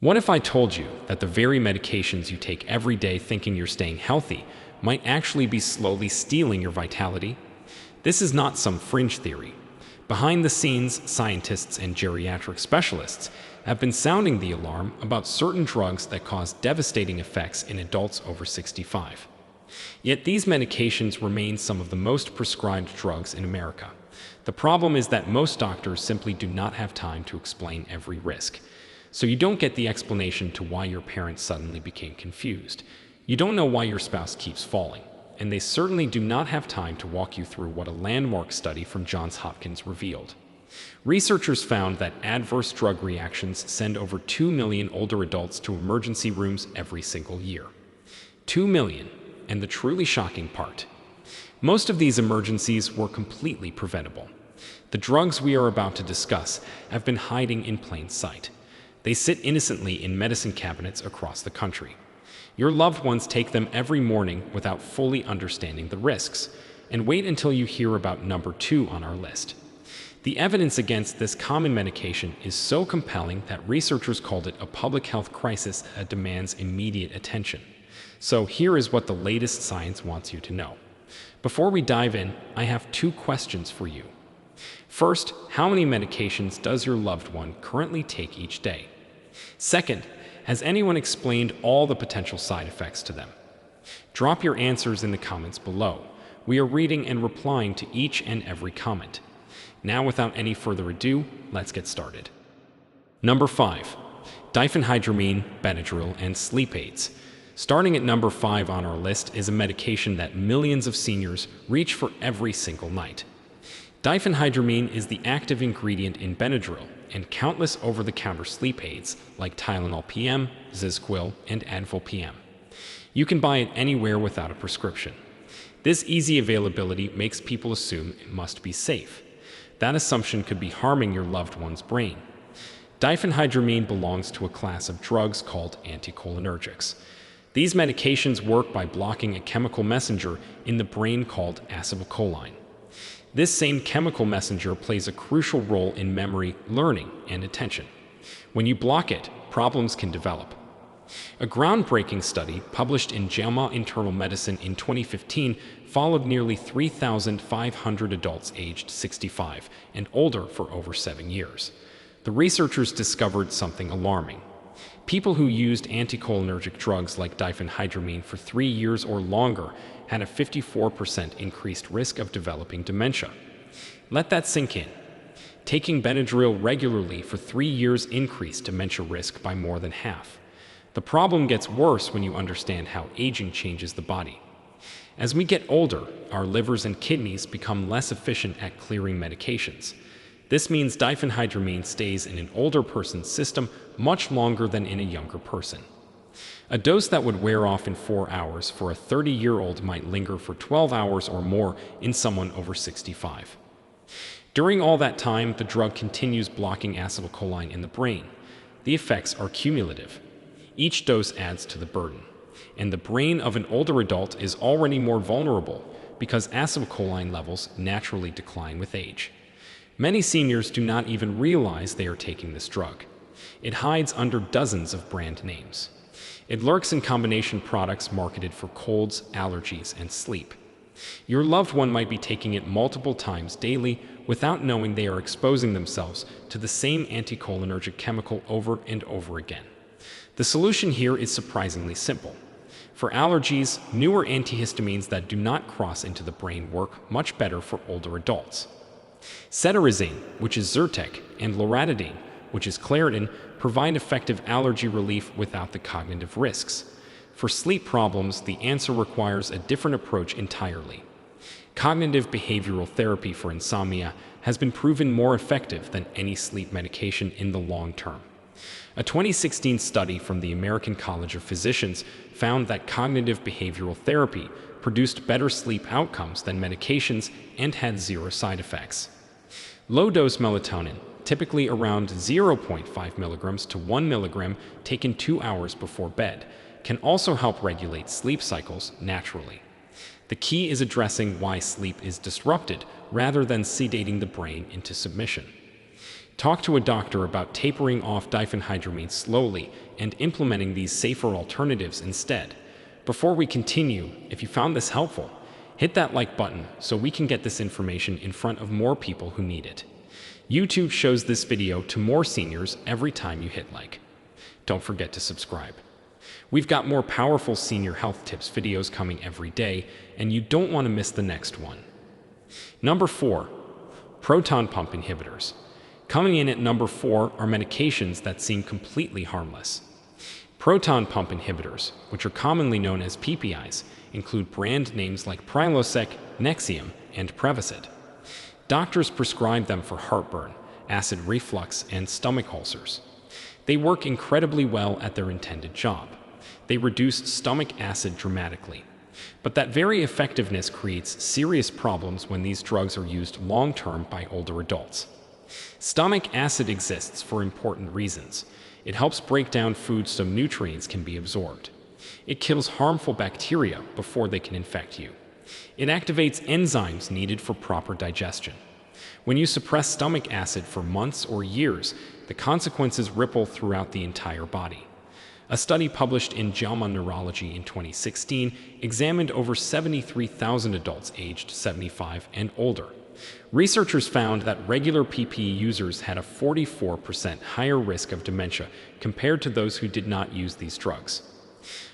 What if I told you that the very medications you take every day thinking you're staying healthy might actually be slowly stealing your vitality? This is not some fringe theory. Behind the scenes, scientists and geriatric specialists have been sounding the alarm about certain drugs that cause devastating effects in adults over 65. Yet these medications remain some of the most prescribed drugs in America. The problem is that most doctors simply do not have time to explain every risk. So you don't get the explanation to why your parents suddenly became confused. You don't know why your spouse keeps falling. And they certainly do not have time to walk you through what a landmark study from Johns Hopkins revealed. Researchers found that adverse drug reactions send over 2 million older adults to emergency rooms every single year. 2 million. And the truly shocking part: most of these emergencies were completely preventable. The drugs we are about to discuss have been hiding in plain sight. They sit innocently in medicine cabinets across the country. Your loved ones take them every morning without fully understanding the risks, and wait until you hear about number 2 on our list. The evidence against this common medication is so compelling that researchers called it a public health crisis that demands immediate attention. So here is what the latest science wants you to know. Before we dive in, I have 2 questions for you. First, how many medications does your loved one currently take each day? Second, has anyone explained all the potential side effects to them? Drop your answers in the comments below. We are reading and replying to each and every comment. Now, without any further ado, let's get started. Number 5. Diphenhydramine, Benadryl, and sleep aids. Starting at number 5 on our list is a medication that millions of seniors reach for every single night. Diphenhydramine is the active ingredient in Benadryl and countless over-the-counter sleep aids like Tylenol PM, Zizquil, and Advil PM. You can buy it anywhere without a prescription. This easy availability makes people assume it must be safe. That assumption could be harming your loved one's brain. Diphenhydramine belongs to a class of drugs called anticholinergics. These medications work by blocking a chemical messenger in the brain called acetylcholine. This same chemical messenger plays a crucial role in memory, learning, and attention. When you block it, problems can develop. A groundbreaking study published in JAMA Internal Medicine in 2015 followed nearly 3,500 adults aged 65 and older for over 7 years. The researchers discovered something alarming. People who used anticholinergic drugs like diphenhydramine for 3 years or longer had a 54% increased risk of developing dementia. Let that sink in. Taking Benadryl regularly for 3 years increased dementia risk by more than half. The problem gets worse when you understand how aging changes the body. As we get older, our livers and kidneys become less efficient at clearing medications. This means diphenhydramine stays in an older person's system much longer than in a younger person. A dose that would wear off in 4 hours for a 30-year-old might linger for 12 hours or more in someone over 65. During all that time, the drug continues blocking acetylcholine in the brain. The effects are cumulative. Each dose adds to the burden, and the brain of an older adult is already more vulnerable because acetylcholine levels naturally decline with age. Many seniors do not even realize they are taking this drug. It hides under dozens of brand names. It lurks in combination products marketed for colds, allergies, and sleep. Your loved one might be taking it multiple times daily without knowing they are exposing themselves to the same anticholinergic chemical over and over again. The solution here is surprisingly simple. For allergies, newer antihistamines that do not cross into the brain work much better for older adults. Cetirizine, which is Zyrtec, and loratadine, which is Claritin, provide effective allergy relief without the cognitive risks. For sleep problems, the answer requires a different approach entirely. Cognitive behavioral therapy for insomnia has been proven more effective than any sleep medication in the long term. A 2016 study from the American College of Physicians found that cognitive behavioral therapy produced better sleep outcomes than medications and had 0 side effects. Low-dose melatonin, typically around 0.5 milligrams to 1 milligram taken 2 hours before bed, can also help regulate sleep cycles naturally. The key is addressing why sleep is disrupted rather than sedating the brain into submission. Talk to a doctor about tapering off diphenhydramine slowly and implementing these safer alternatives instead. Before we continue, if you found this helpful, hit that like button so we can get this information in front of more people who need it. YouTube shows this video to more seniors every time you hit like. Don't forget to subscribe. We've got more powerful senior health tips videos coming every day, and you don't want to miss the next one. Number 4. Proton pump inhibitors. Coming in at number 4 are medications that seem completely harmless. Proton pump inhibitors, which are commonly known as PPIs, include brand names like Prilosec, Nexium, and Prevacid. Doctors prescribe them for heartburn, acid reflux, and stomach ulcers. They work incredibly well at their intended job. They reduce stomach acid dramatically. But that very effectiveness creates serious problems when these drugs are used long-term by older adults. Stomach acid exists for important reasons. It helps break down food so nutrients can be absorbed. It kills harmful bacteria before they can infect you. It activates enzymes needed for proper digestion. When you suppress stomach acid for months or years, the consequences ripple throughout the entire body. A study published in JAMA Neurology in 2016 examined over 73,000 adults aged 75 and older. Researchers found that regular PPE users had a 44% higher risk of dementia compared to those who did not use these drugs.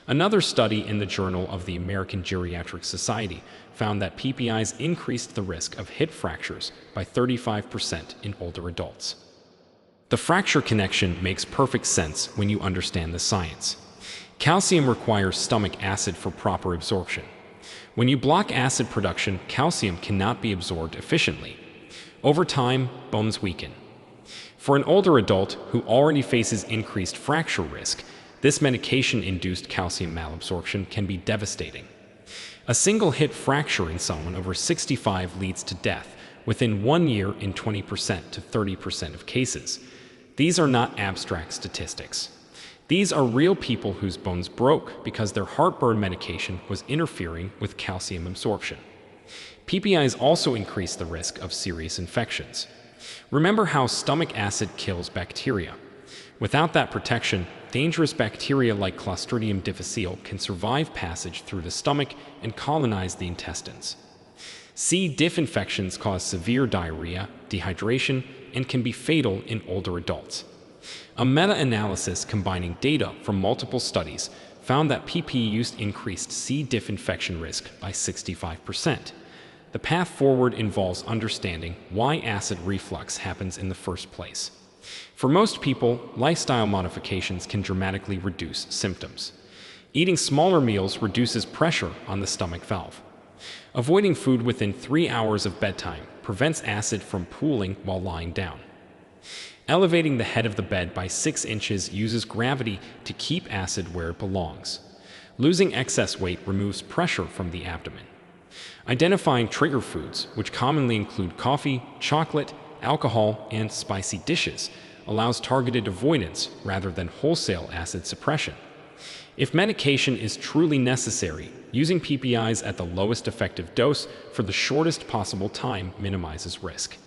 Another study in the Journal of the American Geriatric Society found that PPIs increased the risk of hip fractures by 35% in older adults. The fracture connection makes perfect sense when you understand the science. Calcium requires stomach acid for proper absorption. When you block acid production, calcium cannot be absorbed efficiently. Over time, bones weaken. For an older adult who already faces increased fracture risk, this medication-induced calcium malabsorption can be devastating. A single hip fracture in someone over 65 leads to death within 1 year in 20% to 30% of cases. These are not abstract statistics. These are real people whose bones broke because their heartburn medication was interfering with calcium absorption. PPIs also increase the risk of serious infections. Remember how stomach acid kills bacteria. Without that protection, dangerous bacteria like Clostridium difficile can survive passage through the stomach and colonize the intestines. C. diff infections cause severe diarrhea, dehydration, and can be fatal in older adults. A meta-analysis combining data from multiple studies found that PPE use increased C. diff infection risk by 65%. The path forward involves understanding why acid reflux happens in the first place. For most people, lifestyle modifications can dramatically reduce symptoms. Eating smaller meals reduces pressure on the stomach valve. Avoiding food within 3 hours of bedtime prevents acid from pooling while lying down. Elevating the head of the bed by 6 inches uses gravity to keep acid where it belongs. Losing excess weight removes pressure from the abdomen. Identifying trigger foods, which commonly include coffee, chocolate, alcohol, and spicy dishes, allows targeted avoidance rather than wholesale acid suppression. If medication is truly necessary, using PPIs at the lowest effective dose for the shortest possible time minimizes risk.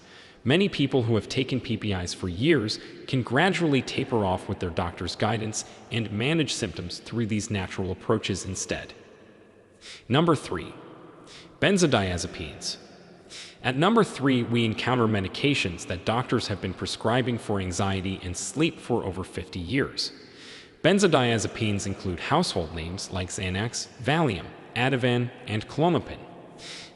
Many people who have taken PPIs for years can gradually taper off with their doctor's guidance and manage symptoms through these natural approaches instead. Number 3. Benzodiazepines. At number 3, we encounter medications that doctors have been prescribing for anxiety and sleep for over 50 years. Benzodiazepines include household names like Xanax, Valium, Ativan, and Klonopin.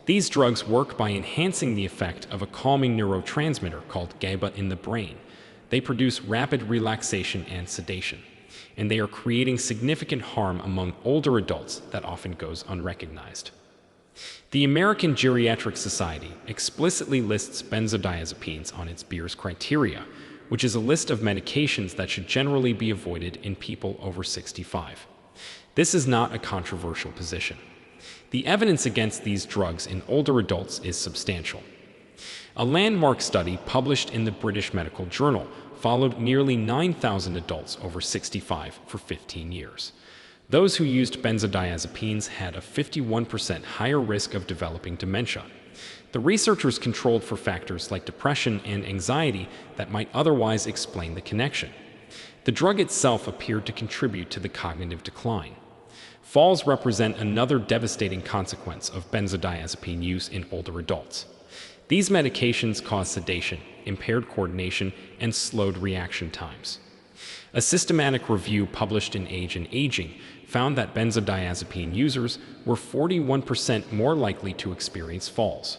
These drugs work by enhancing the effect of a calming neurotransmitter called GABA in the brain. They produce rapid relaxation and sedation, and they are creating significant harm among older adults that often goes unrecognized. The American Geriatric Society explicitly lists benzodiazepines on its Beers criteria, which is a list of medications that should generally be avoided in people over 65. This is not a controversial position. The evidence against these drugs in older adults is substantial. A landmark study published in the British Medical Journal followed nearly 9,000 adults over 65 for 15 years. Those who used benzodiazepines had a 51% higher risk of developing dementia. The researchers controlled for factors like depression and anxiety that might otherwise explain the connection. The drug itself appeared to contribute to the cognitive decline. Falls represent another devastating consequence of benzodiazepine use in older adults. These medications cause sedation, impaired coordination, and slowed reaction times. A systematic review published in Age and Aging found that benzodiazepine users were 41% more likely to experience falls.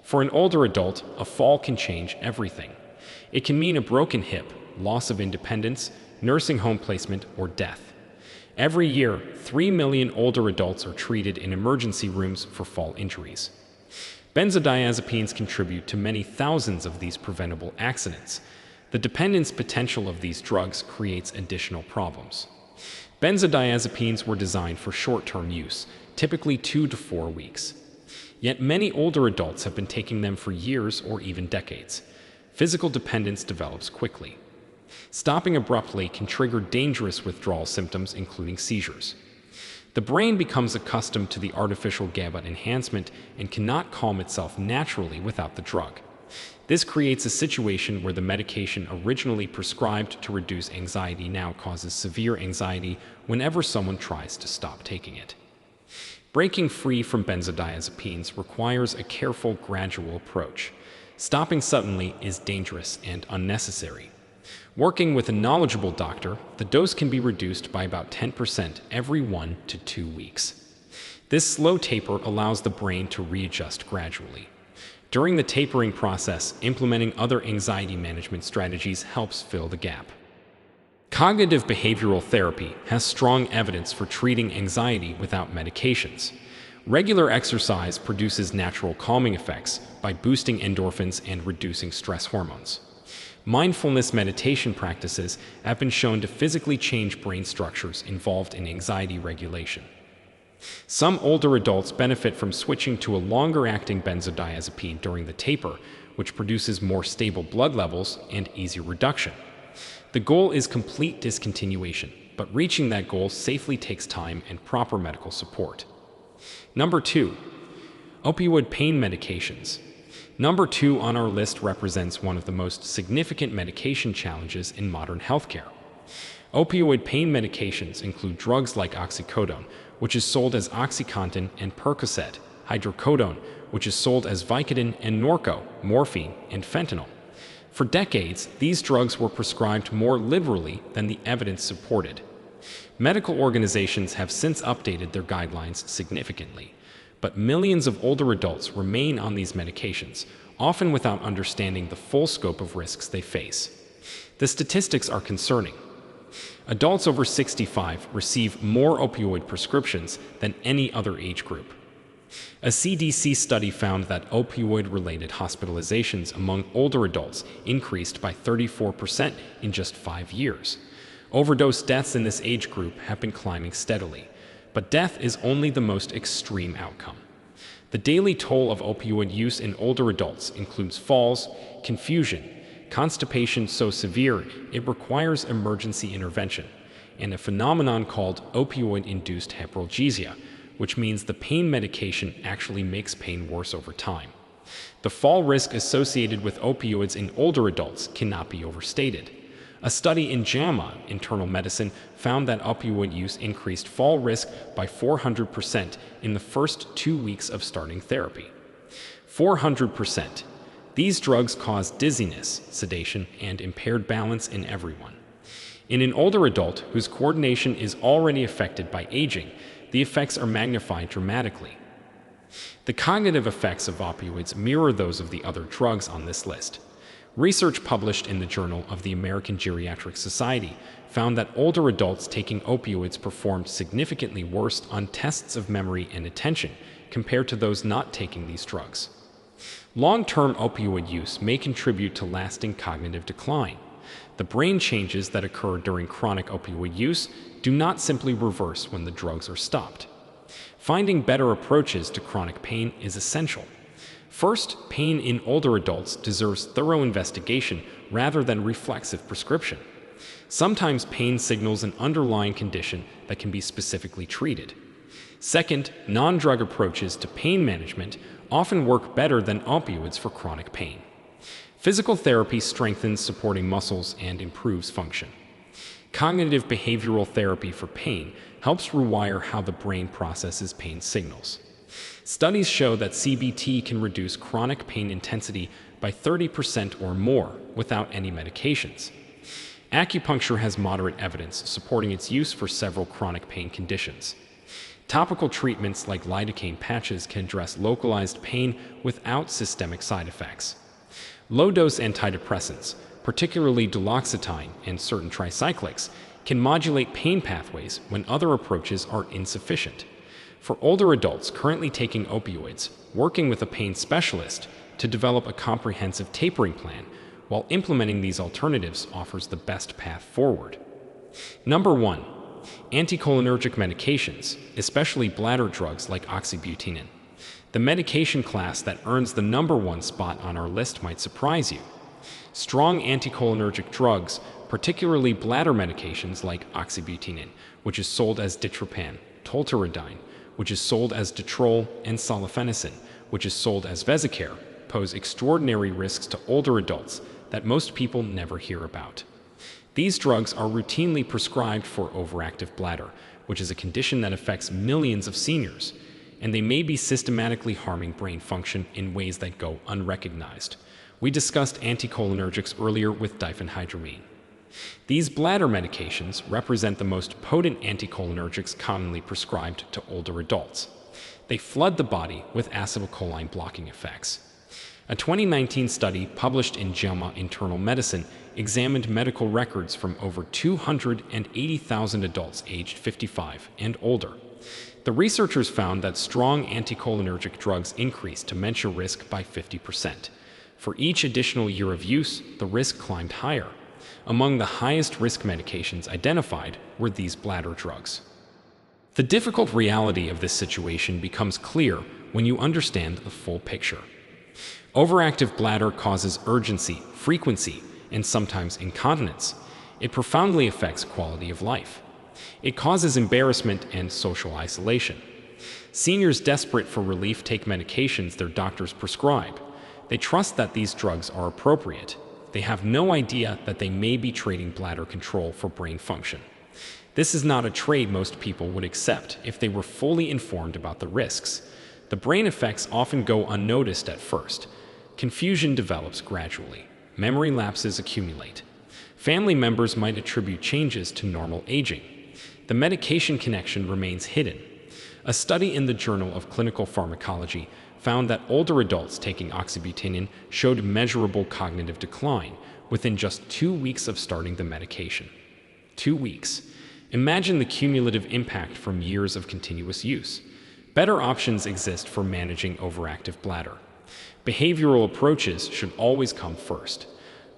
For an older adult, a fall can change everything. It can mean a broken hip, loss of independence, nursing home placement, or death. Every year, 3 million older adults are treated in emergency rooms for fall injuries. Benzodiazepines contribute to many thousands of these preventable accidents. The dependence potential of these drugs creates additional problems. Benzodiazepines were designed for short-term use, typically 2 to 4 weeks. Yet many older adults have been taking them for years or even decades. Physical dependence develops quickly. Stopping abruptly can trigger dangerous withdrawal symptoms, including seizures. The brain becomes accustomed to the artificial GABA enhancement and cannot calm itself naturally without the drug. This creates a situation where the medication originally prescribed to reduce anxiety now causes severe anxiety whenever someone tries to stop taking it. Breaking free from benzodiazepines requires a careful, gradual approach. Stopping suddenly is dangerous and unnecessary. Working with a knowledgeable doctor, the dose can be reduced by about 10% every 1 to 2 weeks. This slow taper allows the brain to readjust gradually. During the tapering process, implementing other anxiety management strategies helps fill the gap. Cognitive behavioral therapy has strong evidence for treating anxiety without medications. Regular exercise produces natural calming effects by boosting endorphins and reducing stress hormones. Mindfulness meditation practices have been shown to physically change brain structures involved in anxiety regulation. Some older adults benefit from switching to a longer-acting benzodiazepine during the taper, which produces more stable blood levels and easier reduction. The goal is complete discontinuation, but reaching that goal safely takes time and proper medical support. Number 2. Opioid pain medications. Number 2 on our list represents one of the most significant medication challenges in modern healthcare. Opioid pain medications include drugs like oxycodone, which is sold as OxyContin, and Percocet, hydrocodone, which is sold as Vicodin, and Norco, morphine, and fentanyl. For decades, these drugs were prescribed more liberally than the evidence supported. Medical organizations have since updated their guidelines significantly, but millions of older adults remain on these medications, often without understanding the full scope of risks they face. The statistics are concerning. Adults over 65 receive more opioid prescriptions than any other age group. A CDC study found that opioid-related hospitalizations among older adults increased by 34% in just 5 years. Overdose deaths in this age group have been climbing steadily, but death is only the most extreme outcome. The daily toll of opioid use in older adults includes falls, confusion, constipation so severe it requires emergency intervention, and a phenomenon called opioid-induced hyperalgesia, which means the pain medication actually makes pain worse over time. The fall risk associated with opioids in older adults cannot be overstated. A study in JAMA, Internal Medicine, found that opioid use increased fall risk by 400% in the first 2 weeks of starting therapy. 400%. These drugs cause dizziness, sedation, and impaired balance in everyone. In an older adult whose coordination is already affected by aging, the effects are magnified dramatically. The cognitive effects of opioids mirror those of the other drugs on this list. Research published in the Journal of the American Geriatric Society found that older adults taking opioids performed significantly worse on tests of memory and attention compared to those not taking these drugs. Long-term opioid use may contribute to lasting cognitive decline. The brain changes that occur during chronic opioid use do not simply reverse when the drugs are stopped. Finding better approaches to chronic pain is essential. First, pain in older adults deserves thorough investigation rather than reflexive prescription. Sometimes pain signals an underlying condition that can be specifically treated. Second, non-drug approaches to pain management often work better than opioids for chronic pain. Physical therapy strengthens supporting muscles and improves function. Cognitive behavioral therapy for pain helps rewire how the brain processes pain signals. Studies show that CBT can reduce chronic pain intensity by 30% or more without any medications. Acupuncture has moderate evidence supporting its use for several chronic pain conditions. Topical treatments like lidocaine patches can address localized pain without systemic side effects. Low-dose antidepressants, particularly duloxetine and certain tricyclics, can modulate pain pathways when other approaches are insufficient. For older adults currently taking opioids, working with a pain specialist to develop a comprehensive tapering plan while implementing these alternatives offers the best path forward. Number 1. Anticholinergic medications, especially bladder drugs like oxybutynin. The medication class that earns the number 1 spot on our list might surprise you. Strong anticholinergic drugs, particularly bladder medications like oxybutynin, which is sold as ditropan, tolterodine, which is sold as Detrol, and solifenacin, which is sold as Vesicare, pose extraordinary risks to older adults that most people never hear about. These drugs are routinely prescribed for overactive bladder, which is a condition that affects millions of seniors, and they may be systematically harming brain function in ways that go unrecognized. We discussed anticholinergics earlier with diphenhydramine. These bladder medications represent the most potent anticholinergics commonly prescribed to older adults. They flood the body with acetylcholine blocking effects. A 2019 study published in JAMA Internal Medicine examined medical records from over 280,000 adults aged 55 and older. The researchers found that strong anticholinergic drugs increased dementia risk by 50%. For each additional year of use, the risk climbed higher. Among the highest risk medications identified were these bladder drugs. The difficult reality of this situation becomes clear when you understand the full picture. Overactive bladder causes urgency, frequency, and sometimes incontinence. It profoundly affects quality of life. It causes embarrassment and social isolation. Seniors desperate for relief take medications their doctors prescribe. They trust that these drugs are appropriate. They have no idea that they may be trading bladder control for brain function. This is not a trade most people would accept if they were fully informed about the risks. The brain effects often go unnoticed at first. Confusion develops gradually. Memory lapses accumulate. Family members might attribute changes to normal aging. The medication connection remains hidden. A study in the Journal of Clinical Pharmacology found that older adults taking oxybutynin showed measurable cognitive decline within just 2 weeks of starting the medication. 2 weeks. Imagine the cumulative impact from years of continuous use. Better options exist for managing overactive bladder. Behavioral approaches should always come first.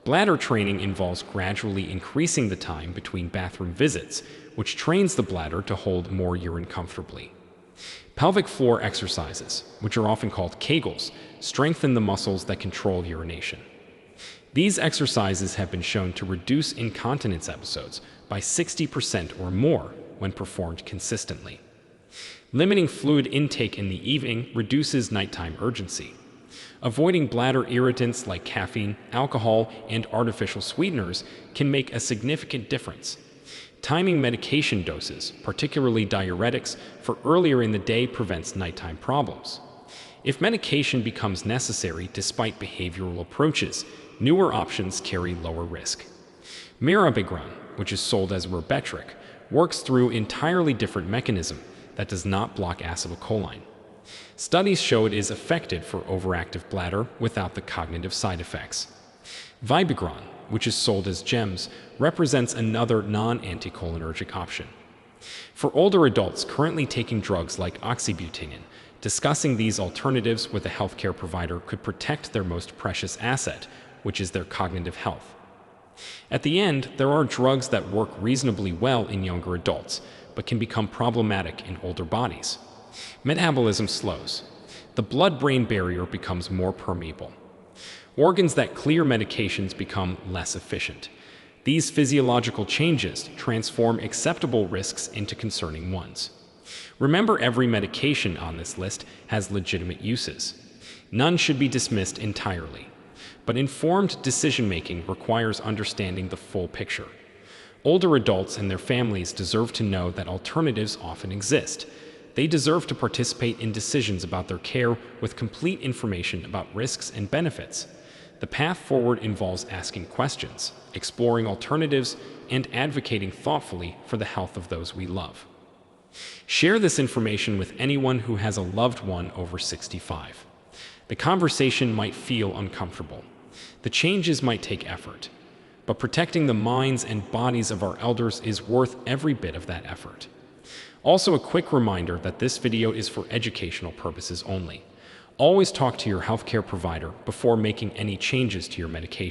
Bladder training involves gradually increasing the time between bathroom visits, which trains the bladder to hold more urine comfortably. Pelvic floor exercises, which are often called Kegels, strengthen the muscles that control urination. These exercises have been shown to reduce incontinence episodes by 60% or more when performed consistently. Limiting fluid intake in the evening reduces nighttime urgency. Avoiding bladder irritants like caffeine, alcohol, and artificial sweeteners can make a significant difference. Timing medication doses, particularly diuretics, for earlier in the day prevents nighttime problems. If medication becomes necessary despite behavioral approaches, newer options carry lower risk. Mirabegron, which is sold as Robetric, works through an entirely different mechanism that does not block acetylcholine. Studies show it is effective for overactive bladder without the cognitive side effects. Vibegron, which is sold as GEMS, represents another non-anticholinergic option. For older adults currently taking drugs like oxybutynin, discussing these alternatives with a healthcare provider could protect their most precious asset, which is their cognitive health. At the end, there are drugs that work reasonably well in younger adults, but can become problematic in older bodies. Metabolism slows. The blood-brain barrier becomes more permeable. Organs that clear medications become less efficient. These physiological changes transform acceptable risks into concerning ones. Remember, every medication on this list has legitimate uses. None should be dismissed entirely. But informed decision-making requires understanding the full picture. Older adults and their families deserve to know that alternatives often exist. They deserve to participate in decisions about their care with complete information about risks and benefits. The path forward involves asking questions, exploring alternatives, and advocating thoughtfully for the health of those we love. Share this information with anyone who has a loved one over 65. The conversation might feel uncomfortable. The changes might take effort. But protecting the minds and bodies of our elders is worth every bit of that effort. Also, a quick reminder that this video is for educational purposes only. Always talk to your healthcare provider before making any changes to your medication.